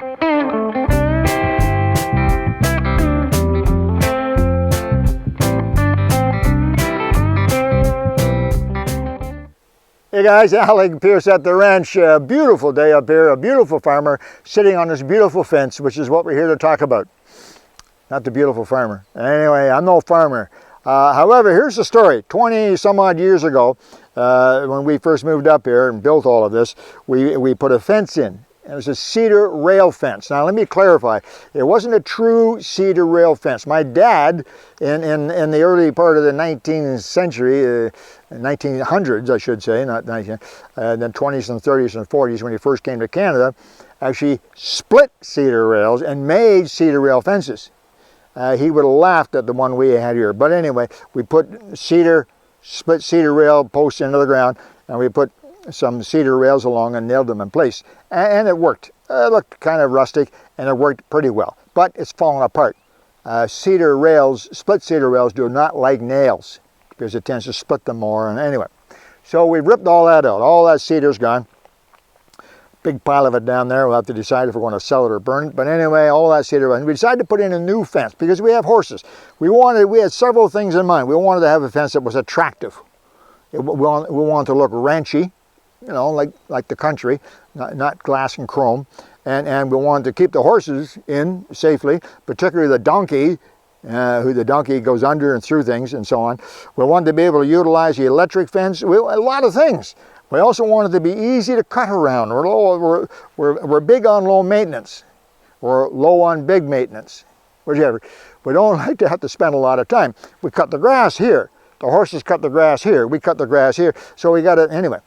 Hey guys, Alec and Peirce at the ranch. A beautiful day up here, a beautiful farmer sitting on this beautiful fence, which is what we're here to talk about. Not the beautiful farmer. Anyway, I'm no farmer. However, here's the story. 20 some odd years ago, when we first moved up here and built all of this, we put a fence in. It was a cedar rail fence. Now let me clarify, it wasn't a true cedar rail fence. My dad, in the early part of the 19th century, 1900s I should say, not 19, the 20s and 30s and 40s when he first came to Canada, actually split cedar rails and made cedar rail fences. He would have laughed at the one we had here. But anyway, we put split cedar rail posts into the ground, and we put some cedar rails along and nailed them in place. And it worked. It looked kind of rustic, and it worked pretty well. But it's fallen apart. Cedar rails, split cedar rails, do not like nails because it tends to split them more. And anyway, so we ripped all that out. All that cedar's gone. Big pile of it down there. We'll have to decide if we're going to sell it or burn it. But anyway, all that cedar. And we decided to put in a new fence because we have horses. We had several things in mind. We wanted to have a fence that was attractive. We wanted to look ranchy, you know, like the country, not glass and chrome. And we wanted to keep the horses in safely, particularly the donkey, who the donkey goes under and through things and so on. We wanted to be able to utilize the electric fence, a lot of things. We also wanted to be easy to cut around. We're big on low maintenance. We're low on big maintenance, whichever. We don't like to have to spend a lot of time. We cut the grass here. The horses cut the grass here. We cut the grass here. So we got it anyway.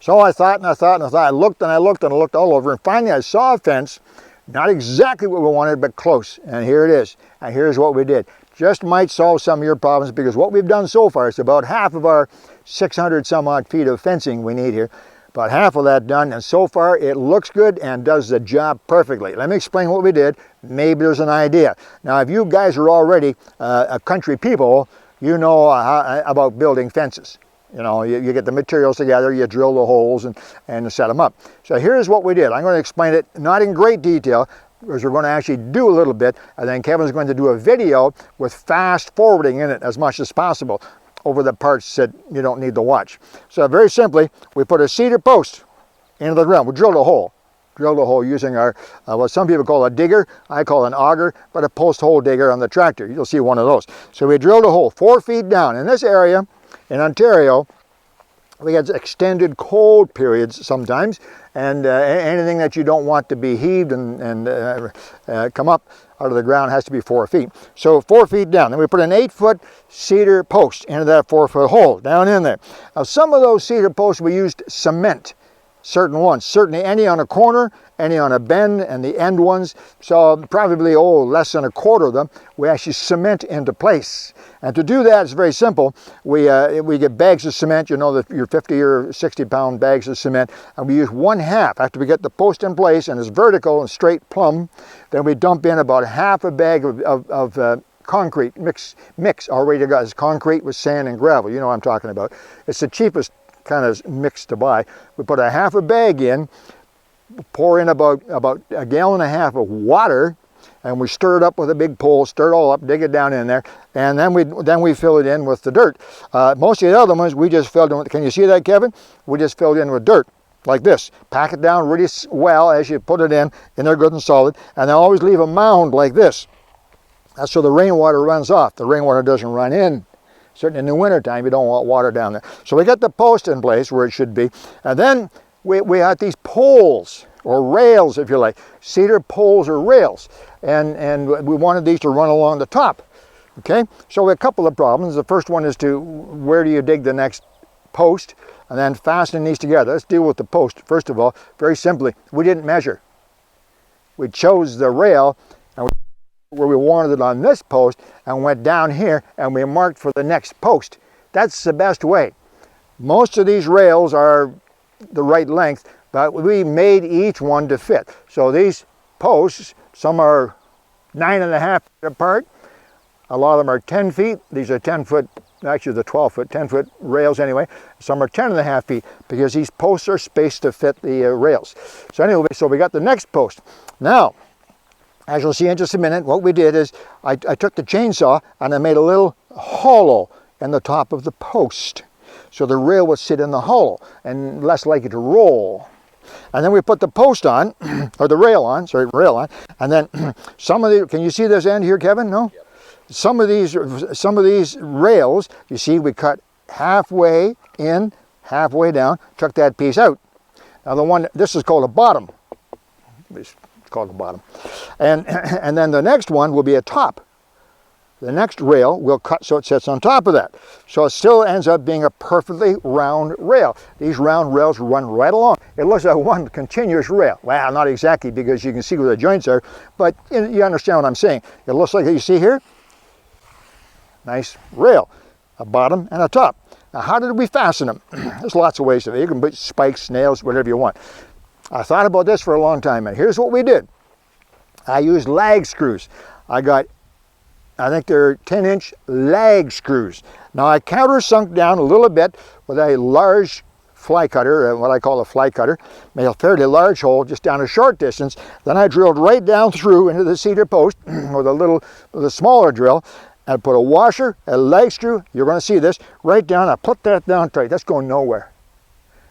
So I thought and I thought and I thought. I looked and I looked and I looked all over. And finally I saw a fence, not exactly what we wanted, but close. And here it is. And here's what we did. Just might solve some of your problems because what we've done so far is about half of our 600 some odd feet of fencing we need here. About half of that done, and so far it looks good and does the job perfectly. Let me explain what we did. Maybe there's an idea. Now if you guys are already a country people, you know about building fences. You know, you get the materials together, you drill the holes and set them up. So here's what we did. I'm going to explain it not in great detail, because we're going to actually do a little bit, and then Kevin's going to do a video with fast forwarding in it as much as possible over the parts that you don't need to watch. So very simply, we put a cedar post into the ground. We drilled a hole using our, what some people call a digger, I call an auger, but a post hole digger on the tractor. You'll see one of those. So we drilled a hole 4 feet down. In this area, in Ontario, we get extended cold periods sometimes, and anything that you don't want to be heaved and come up out of the ground has to be 4 feet. So 4 feet down. Then we put an 8-foot cedar post into that 4-foot hole down in there. Now some of those cedar posts we used cement. Certain ones, certainly any on a corner, any on a bend, and the end ones, so probably less than a quarter of them, we actually cement into place. And to do that, it's very simple. We get bags of cement, you know, your 50 or 60 pound bags of cement, and we use 1/2 after we get the post in place and it's vertical and straight plumb. Then we dump in about half a bag of concrete mix already got. It's concrete with sand and gravel. You know what I'm talking about. It's the cheapest kind of mix to buy. We put a half a bag in, pour in about 1.5 gallons of water, and we stir it up with a big pole, stir it all up, dig it down in there, and then we fill it in with the dirt. Most of the other ones we just filled in with, can you see that, Kevin? We just filled in with dirt like this. Pack it down really well as you put it in there good and solid, and then always leave a mound like this. That's so the rainwater runs off. The rainwater doesn't run in. Certainly in the wintertime, you don't want water down there. So we got the post in place where it should be. And then we had these poles, or rails if you like, cedar poles or rails. And we wanted these to run along the top. Okay, so we have a couple of problems. The first one is where do you dig the next post? And then fasten these together. Let's deal with the post. First of all, very simply, we didn't measure. We chose the rail and where we wanted it on this post and went down here and we marked for the next post. That's the best way. Most of these rails are the right length, but we made each one to fit. So these posts, some are 9.5 feet apart, a lot of them are 10 feet. These are 10-foot actually the 12-foot, 10-foot rails anyway. Some are 10.5 feet because these posts are spaced to fit the rails. So anyway, so we got the next post. Now, as you'll see in just a minute, what we did is I took the chainsaw and I made a little hollow in the top of the post. So the rail would sit in the hollow and less likely to roll. And then we put the post on, or the rail on, rail on, and then some of the, can you see this end here, Kevin? No? Yep. Some of these rails, you see, we cut halfway in, halfway down, took that piece out. Now the one, this is called a bottom. It's called a bottom. And then the next one will be a top. The next rail we'll cut so it sits on top of that. So it still ends up being a perfectly round rail. These round rails run right along. It looks like one continuous rail. Well, not exactly, because you can see where the joints are, but you understand what I'm saying. It looks like, you see here, nice rail, a bottom and a top. Now, how did we fasten them? There's lots of ways to it. You can put spikes, nails, whatever you want. I thought about this for a long time, and here's what we did. I used lag screws. I think they're 10-inch lag screws. Now I countersunk down a little bit with a large fly cutter, what I call a fly cutter, made a fairly large hole just down a short distance. Then I drilled right down through into the cedar post with a smaller drill, and put a washer, a lag screw, you're going to see this, right down. I put that down tight. That's going nowhere.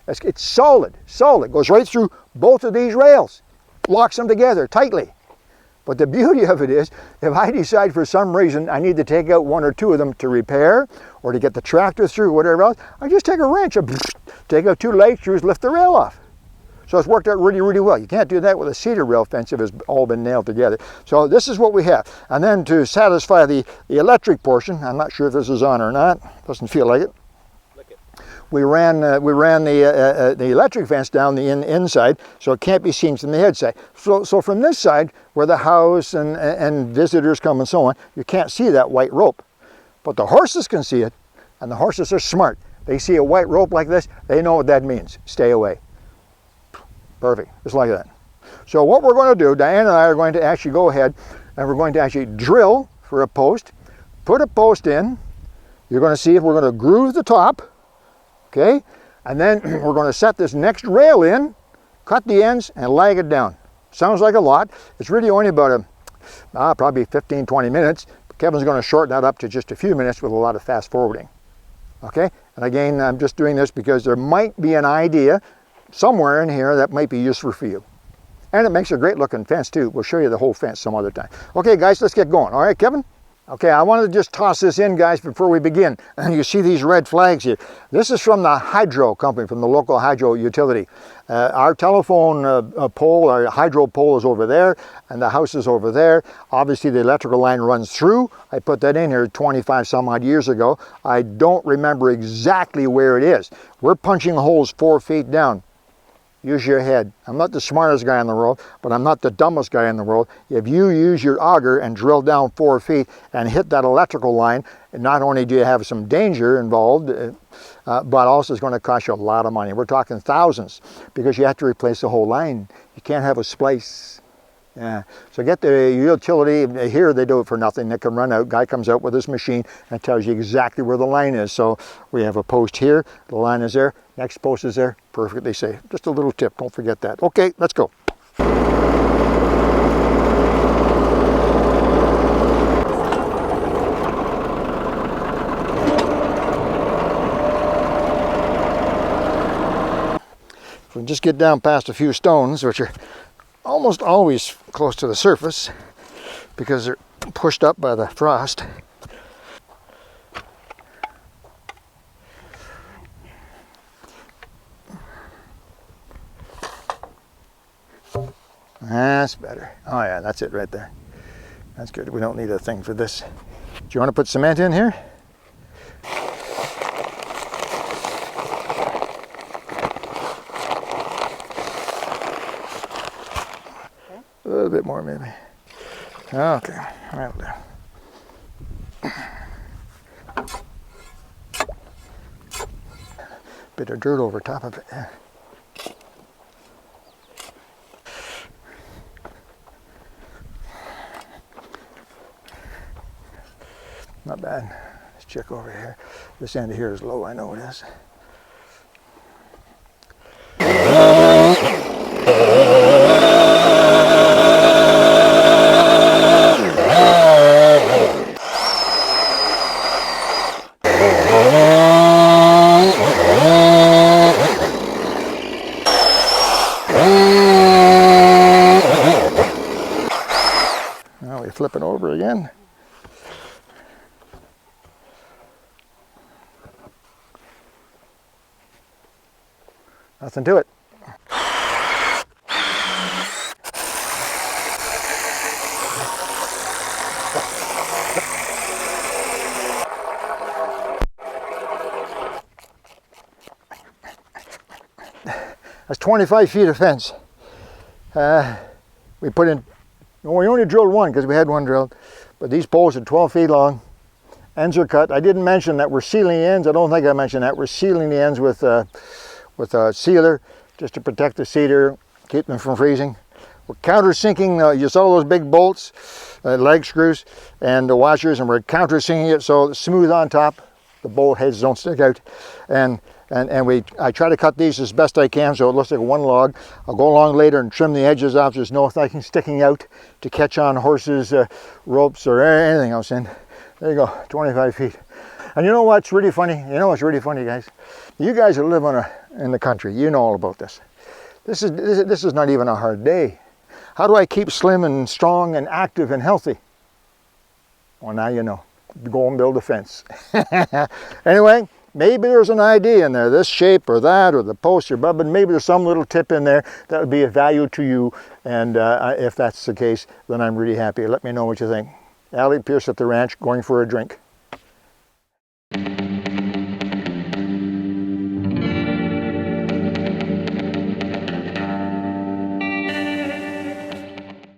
It's solid, solid. Goes right through both of these rails, locks them together tightly. But the beauty of it is, if I decide for some reason I need to take out one or two of them to repair or to get the tractor through, whatever else, I just take a wrench, take out 2 lag screws, lift the rail off. So it's worked out really, really well. You can't do that with a cedar rail fence if it's all been nailed together. So this is what we have. And then to satisfy the electric portion, I'm not sure if this is on or not, doesn't feel like it. We ran the electric fence down the inside, so it can't be seen from the head side. So from this side, where the house and visitors come and so on, you can't see that white rope. But the horses can see it, and the horses are smart. They see a white rope like this, they know what that means. Stay away. Perfect, just like that. So what we're going to do, Diane and I are going to actually go ahead and we're going to actually drill for a post, put a post in. You're going to see if we're going to groove the top. Okay, and then we're going to set this next rail in, cut the ends, and lag it down. Sounds like a lot. It's really only about probably 15-20 minutes. Kevin's going to shorten that up to just a few minutes with a lot of fast forwarding. Okay, and again, I'm just doing this because there might be an idea somewhere in here that might be useful for you. And it makes a great looking fence too. We'll show you the whole fence some other time. Okay guys, let's get going. All right, Kevin? Okay, I wanted to just toss this in, guys, before we begin. And you see these red flags here. This is from the hydro company, from the local hydro utility. Our telephone pole, our hydro pole is over there, and the house is over there. Obviously, the electrical line runs through. I put that in here 25 some odd years ago. I don't remember exactly where it is. We're punching holes 4 feet down. Use your head. I'm not the smartest guy in the world, but I'm not the dumbest guy in the world. If you use your auger and drill down 4 feet and hit that electrical line, not only do you have some danger involved, but also it's going to cost you a lot of money. We're talking thousands, because you have to replace the whole line. You can't have a splice. Yeah. So get the utility. Here they do it for nothing. They can run out. Guy comes out with his machine and tells you exactly where the line is. So we have a post here. The line is there. Next post is there. Perfectly safe. Just a little tip. Don't forget that. Okay, let's go. If we can just get down past a few stones, which are almost always close to the surface because they're pushed up by the frost. That's better. Oh yeah, that's it right there. That's good. We don't need a thing for this. Do you want to put cement in here? A little bit more maybe. Okay, right there. Bit of dirt over top of it. Yeah. Not bad. Let's check over here. This end here is low, I know it is. Now we flip it over again. Nothing to it. That's 25 feet of fence. We put in, well, we only drilled one because we had one drilled, but these posts are 12 feet long. Ends are cut. I didn't mention that we're sealing the ends. I don't think I mentioned that. We're sealing the ends with a sealer just to protect the cedar, keep them from freezing. We're countersinking, you saw those big bolts, leg screws and the washers, and we're countersinking it so it's smooth on top. The bolt heads don't stick out. I try to cut these as best I can so it looks like one log. I'll go along later and trim the edges off. There's nothing sticking out to catch on horses, ropes, or anything else in. There you go, 25 feet. And you know what's really funny? You know what's really funny, guys? You guys that live in the country, you know all about this. This is not even a hard day. How do I keep slim and strong and active and healthy? Well, now you know. Go and build a fence. Anyway, maybe there's an idea in there, this shape or that, or the post or bubbin. Maybe there's some little tip in there that would be of value to you. And if that's the case, then I'm really happy. Let me know what you think. Alec, Peirce at the ranch, going for a drink.